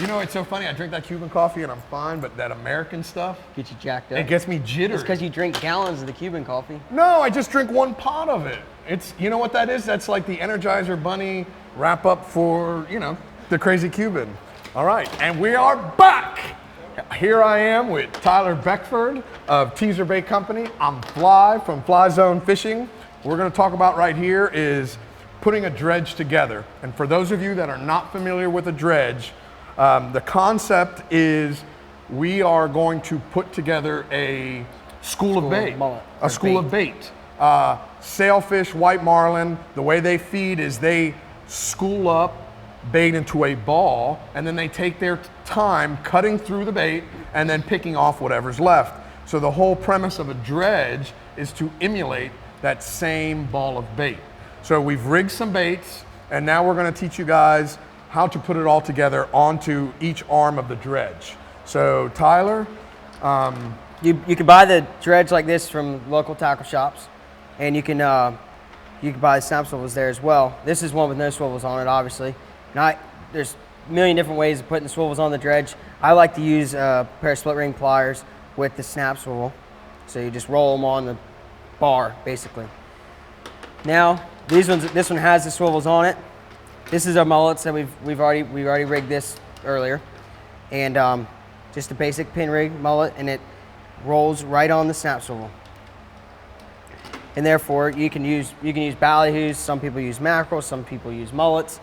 You know, it's so funny. I drink that Cuban coffee and I'm fine, but that American stuff Get you jacked up. it gets me jittery. It's because you drink gallons of the Cuban coffee. No, I just drink one pot of it. It's, you know what that is? That's like the Energizer Bunny wrap up for, you know, the crazy Cuban. All right, and we are back. Here I am with Tyler Beckford of Teaser Bait Company. I'm Fly from Fly Zone Fishing. What we're gonna talk about right here is putting a dredge together. And for those of you that are not familiar with a dredge, the concept is we are going to put together a school of bait. A school of bait. Sailfish, white marlin, the way they feed is they school up bait into a ball, and then they take their time cutting through the bait and then picking off whatever's left. So the whole premise of a dredge is to emulate that same ball of bait. So we've rigged some baits, and now we're gonna teach you guys how to put it all together onto each arm of the dredge. So Tyler, You can buy the dredge like this from local tackle shops, and you can buy the snap swivels there as well. This is one with no swivels on it, obviously. There's a million different ways of putting the swivels on the dredge. I like to use a pair of split ring pliers with the snap swivel. So you just roll them on the bar, basically. Now, this one has the swivels on it. This is our mullets that we've already rigged this earlier. And just a basic pin rig mullet, and it rolls right on the snap swivel. And therefore, you can use ballyhoos. Some people use mackerel, some people use mullets.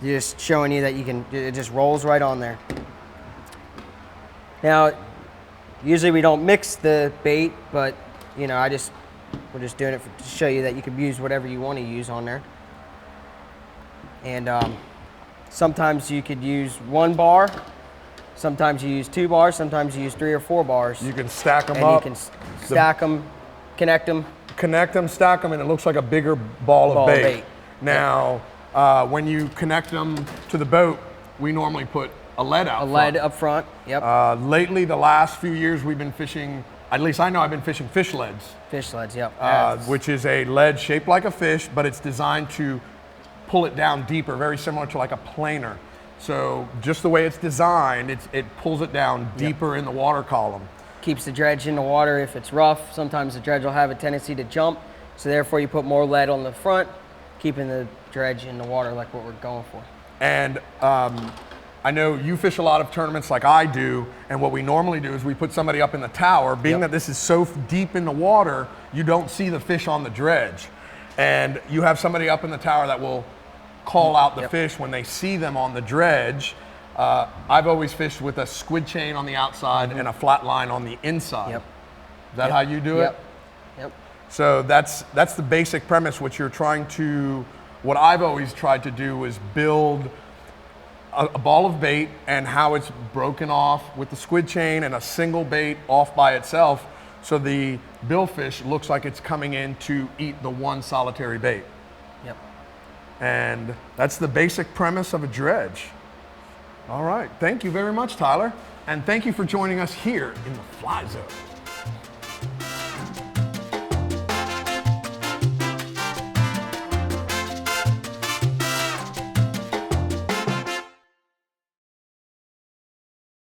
Just showing you that it just rolls right on there. Now, usually we don't mix the bait, but you know, we're just doing it to show you that you can use whatever you want to use on there. And sometimes you could use 1 bar, sometimes you use 2 bars, sometimes you use 3 or 4 bars. you can stack them up. You can stack them, connect them. Connect them, stack them, and it looks like a bigger ball of bait. Now, when you connect them to the boat, we normally put a lead out front. Lead up front, yep. Lately, the last few years, we've been fishing, at least I know I've been fishing fish leads. Fish leads, yep. Which is a lead shaped like a fish, but it's designed to pull it down deeper, very similar to like a planer. So just the way it's designed, it pulls it down deeper in the water column. Keeps the dredge in the water if it's rough. Sometimes the dredge will have a tendency to jump, so therefore you put more lead on the front, keeping the dredge in the water like what we're going for. And I know you fish a lot of tournaments like I do, and what we normally do is we put somebody up in the tower. Being that this is so deep in the water, you don't see the fish on the dredge. And you have somebody up in the tower that will call out the fish when they see them on the dredge. I've always fished with a squid chain on the outside and a flat line on the inside. Is that how you do it? Yep. So that's the basic premise. What I've always tried to do is build a ball of bait and how it's broken off with the squid chain and a single bait off by itself, so the billfish looks like it's coming in to eat the one solitary bait. Yep. And that's the basic premise of a dredge. All right, thank you very much, Tyler. And thank you for joining us here in the Fly Zone.